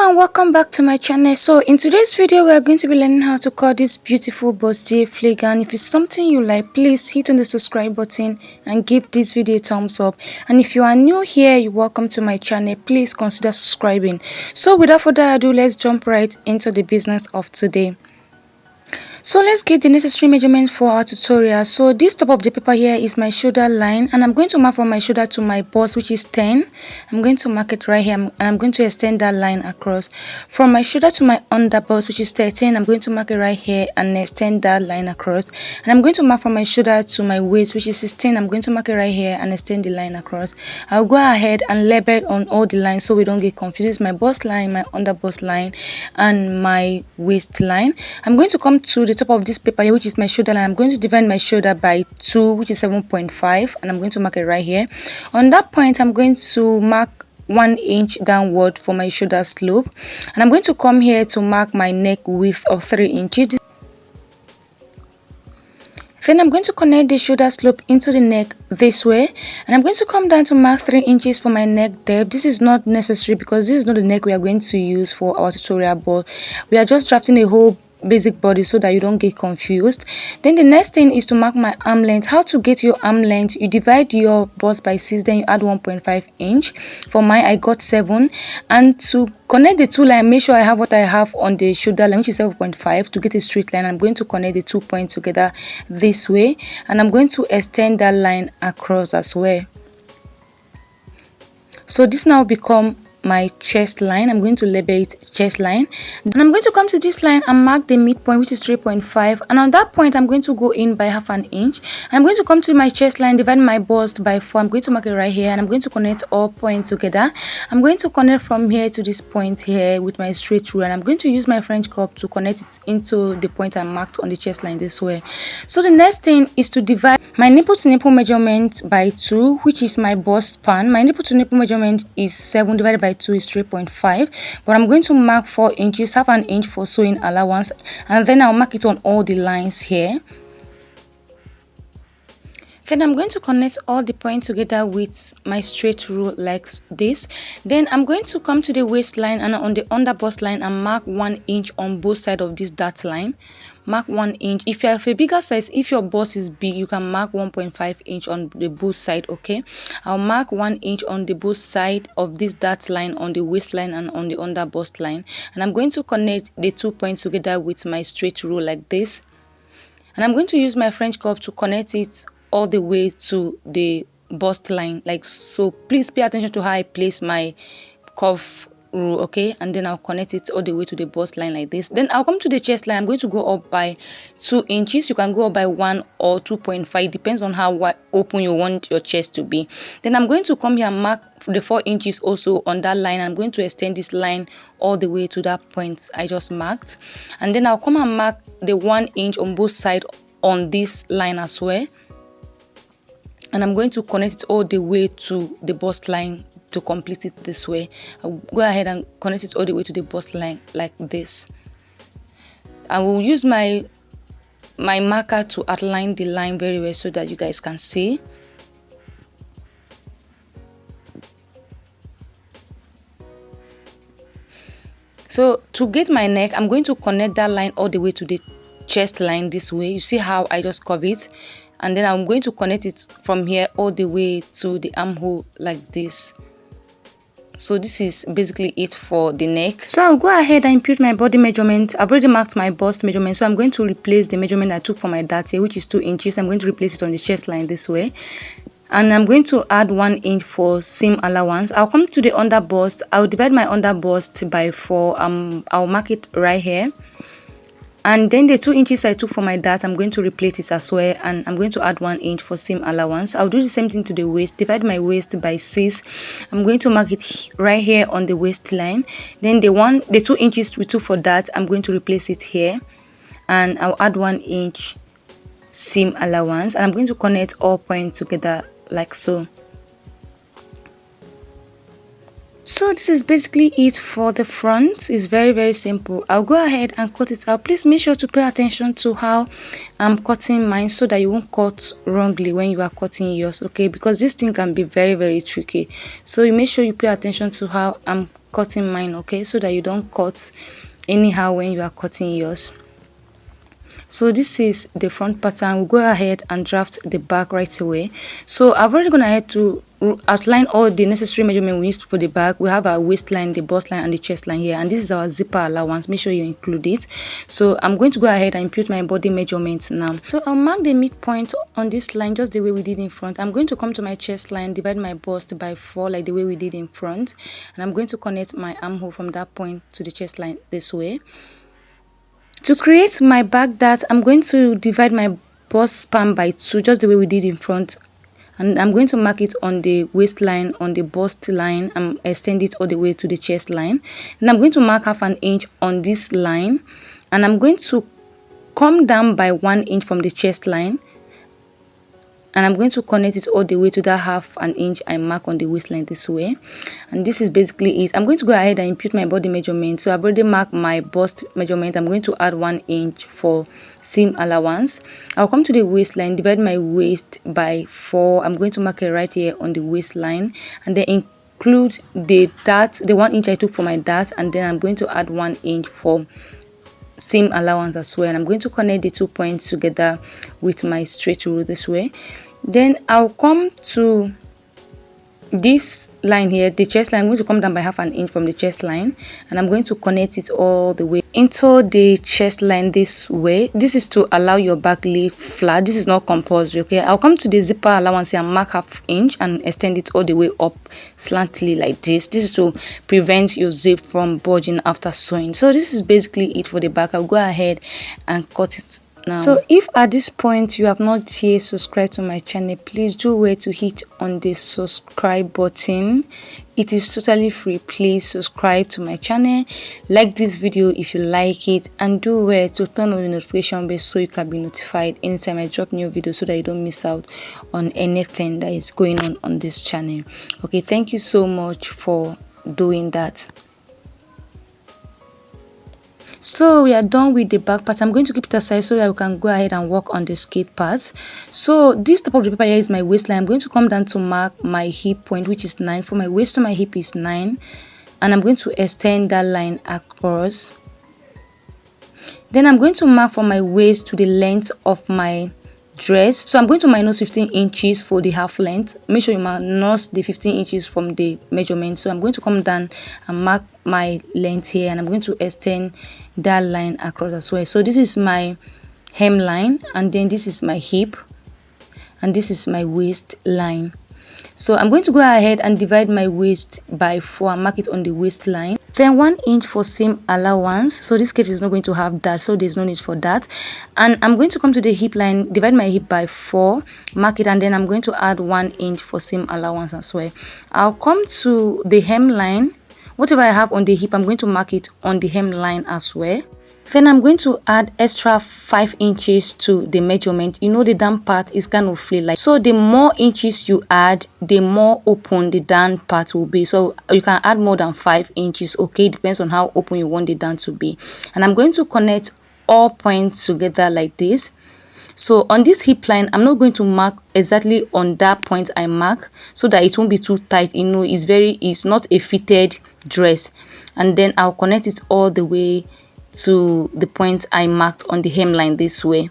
Hello and welcome back to my channel. So in today's video we are going to be learning how to cut this beautiful bustier flag, and if it's something you like, please hit on the subscribe button and give this video a thumbs up. And if you are new here, you're welcome to my channel. Please consider subscribing. So without further ado, let's jump right into the business of today. So let's get the necessary measurements for our tutorial. So this top of the paper here is my shoulder line, and I'm going to mark from my shoulder to my bust, which is 10. I'm going to mark it right here, and I'm going to extend that line across. From my shoulder to my under bust, which is 13, I'm going to mark it right here and extend that line across. And I'm going to mark from my shoulder to my waist, which is 16. I'm going to mark it right here and extend the line across. I'll go ahead and label on all the lines so we don't get confused. This is my bust line, my under bust line, and my waist line. I'm going to come to the top of this paper here, which is my shoulder line. I'm going to divide my shoulder by 2, which is 7.5, and I'm going to mark it right here. On that point, I'm going to mark 1 inch downward for my shoulder slope, and I'm going to come here to mark my neck width of 3 inches. Then I'm going to connect the shoulder slope into the neck this way, and I'm going to come down to mark 3 inches for my neck depth. This is not necessary because this is not the neck we are going to use for our tutorial, but we are just drafting a whole basic body so that you don't get confused. Then the next thing is to mark my arm length. How to get your arm length? You divide your bust by 6, then you add 1.5 inch. For mine, I got 7. And to connect the two lines, make sure I have what I have on the shoulder line, which is 7.5, to get a straight line. I'm going to connect the 2 points together this way, and I'm going to extend that line across as well. So this now become my chest line. I'm going to label it chest line, and I'm going to come to this line and mark the midpoint, which is 3.5, and on that point I'm going to go in by 1/2 inch, and I'm going to come to my chest line, divide my bust by 4. I'm going to mark it right here, and I'm going to connect all points together. I'm going to connect from here to this point here with my straight rule, and I'm going to use my French curve to connect it into the point I marked on the chest line this way. So the next thing is to divide my nipple to nipple measurement by 2, which is my bust span. My nipple to nipple measurement is 7 divided by 2 is 3.5, but I'm going to mark 4 inches, 1/2 inch for sewing allowance, and then I'll mark it on all the lines here. Then I'm going to connect all the points together with my straight rule like this. Then I'm going to come to the waistline and on the under bust line and mark 1 inch on both sides of this dot line. Mark 1 inch. If you have a bigger size, if your bust is big, you can mark 1.5 inch on the both side. Okay, I'll mark 1 inch on the both side of this dot line on the waistline and on the under bust line, and I'm going to connect the 2 points together with my straight rule like this, and I'm going to use my French curve to connect it all the way to the bust line like so. Please pay attention to how I place my curve rule, okay, and then I'll connect it all the way to the bust line like this. Then I'll come to the chest line. I'm going to go up by 2 inches. You can go up by 1 or 2.5, depends on how open you want your chest to be. Then I'm going to come here and mark the 4 inches also on that line. I'm going to extend this line all the way to that point I just marked, and then I'll come and mark the 1 inch on both sides on this line as well, and I'm going to connect it all the way to the bust line to complete it this way. I'll go ahead and connect it all the way to the bust line like this. I will use my marker to outline the line very well so that you guys can see. So to get my neck, I'm going to connect that line all the way to the chest line this way. You see how I just curve it, and then I'm going to connect it from here all the way to the armhole like this. So this is basically it for the neck. So I'll go ahead and input my body measurement. I've already marked my bust measurement, so I'm going to replace the measurement I took for my dart here, which is 2 inches. I'm going to replace it on the chest line this way, and I'm going to add 1 inch for seam allowance. I'll come to the under bust. I'll divide my under bust by 4. I'll mark it right here, and then the 2 inches I took for my dart, I'm going to replace it as well, and I'm going to add 1 inch for seam allowance. I'll do the same thing to the waist. Divide my waist by 6. I'm going to mark it right here on the waistline. Then the 2 inches we took for that, I'm going to replace it here, and I'll add 1 inch seam allowance, and I'm going to connect all points together like so. So this is basically it for the front. It's very simple. I'll go ahead and cut it out. Please make sure to pay attention to how I'm cutting mine so that you won't cut wrongly when you are cutting yours, okay? Because this thing can be very tricky. So you make sure you pay attention to how I'm cutting mine, okay? So that you don't cut anyhow when you are cutting yours. So this is the front pattern. We'll go ahead and draft the back right away. So I've already gone ahead to outline all the necessary measurement we need for the back. We have our waistline, the bust line, and the chest line here, and this is our zipper allowance. Make sure you include it. So I'm going to go ahead and impute my body measurements now. So I'll mark the midpoint on this line just the way we did in front. I'm going to come to my chest line, divide my bust by 4 like the way we did in front, and I'm going to connect my armhole from that point to the chest line this way. To create my back dart, I'm going to divide my bust span by 2 just the way we did in front, and I'm going to mark it on the waistline, on the bust line, and extend it all the way to the chest line. And I'm going to mark half an inch on this line, and I'm going to come down by 1 inch from the chest line, and I'm going to connect it all the way to that half an inch I mark on the waistline this way. And this is basically it. I'm going to go ahead and impute my body measurement. So I've already marked my bust measurement. I'm going to add 1 inch for seam allowance. I'll come to the waistline, divide my waist by 4. I'm going to mark it right here on the waistline, and then include the dart, the 1 inch I took for my dart, and then I'm going to add 1 inch for seam allowance as well. And I'm going to connect the 2 points together with my straight rule this way. Then I'll come to this line here, the chest line. I'm going to come down by half an inch from the chest line, and I'm going to connect it all the way into the chest line this way. This is to allow your back lay flat. This is not compulsory, okay? I'll come to the zipper allowance here and mark half inch and extend it all the way up slantly like this. This is to prevent your zip from bulging after sewing. So this is basically it for the back. I'll go ahead and cut it now. So if at this point you have not yet subscribed to my channel, please do wait to hit on the subscribe button. It is totally free. Please subscribe to my channel, like this video if you like it, and do wait to turn on the notification bell so you can be notified anytime I drop new videos so that you don't miss out on anything that is going on this channel. Okay, thank you so much for doing that. So we are done with the back part. I'm going to keep it aside so that we can go ahead and work on the skate part. So this top of the paper here is my waistline. I'm going to come down to mark my hip point, which is 9. For my waist to my hip is 9, and I'm going to extend that line across. Then I'm going to mark from my waist to the length of my dress. So I'm going to minus 15 inches for the half length. Make sure you minus the 15 inches from the measurement. So I'm going to come down and mark my length here, and I'm going to extend that line across as well. So this is my hemline, and then this is my hip, and this is my waistline. So I'm going to go ahead and divide my waist by 4 and mark it on the waistline. Then 1 inch for seam allowance. So this skirt is not going to have that, so there's no need for that. And I'm going to come to the hip line, divide my hip by 4, mark it, and then I'm going to add 1 inch for seam allowance as well. I'll come to the hemline. Whatever I have on the hip, I'm going to mark it on the hemline as well. Then I'm going to add extra 5 inches to the measurement. You know, the down part is kind of flat, like so. The more inches you add, the more open the down part will be. So you can add more than 5 inches, okay? Depends on how open you want the down to be. And I'm going to connect all points together like this. So on this hip line, I'm not going to mark exactly on that point I mark, so that it won't be too tight. You know, it's not a fitted dress. And then I'll connect it all the way to the point I marked on the hemline this way.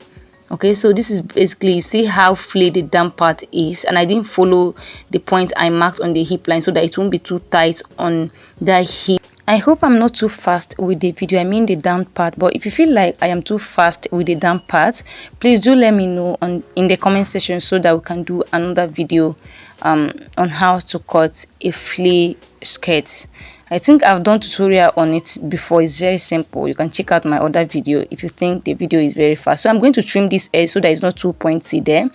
Okay, so this is basically, you see how flat the down part is, and I didn't follow the point I marked on the hip line so that it won't be too tight on that hip. I hope I'm not too fast with the video, I mean the down part. But if you feel like I am too fast with the down part, please do let me know in the comment section so that we can do another video on how to cut a flea skirt. I think I've done tutorial on it before. It's very simple. You can check out my other video if you think the video is very fast. So I'm going to trim this edge so that it's not too pointy there.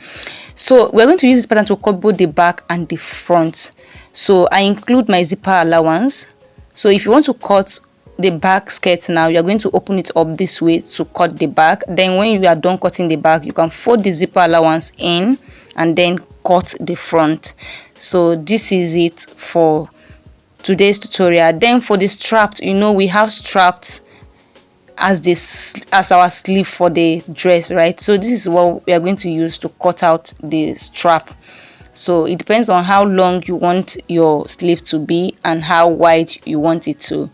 So we're going to use this pattern to cut both the back and the front. So I include my zipper allowance. So if you want to cut the back skirt now, you're going to open it up this way to cut the back. Then when you are done cutting the back, you can fold the zipper allowance in and then cut the front. So this is it for today's tutorial. Then for the strap, we have straps as our sleeve for the dress, right? So this is what we are going to use to cut out the strap. So it depends on how long you want your sleeve to be and how wide you want it to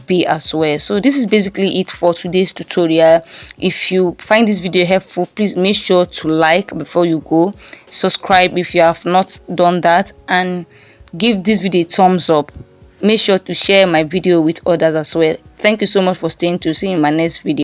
be as well. So this is basically it for today's tutorial. If you find this video helpful, please make sure to like before you go, subscribe if you have not done that, and give this video a thumbs up. Make sure to share my video with others as well. Thank you so much for staying tuned. See you in my next video.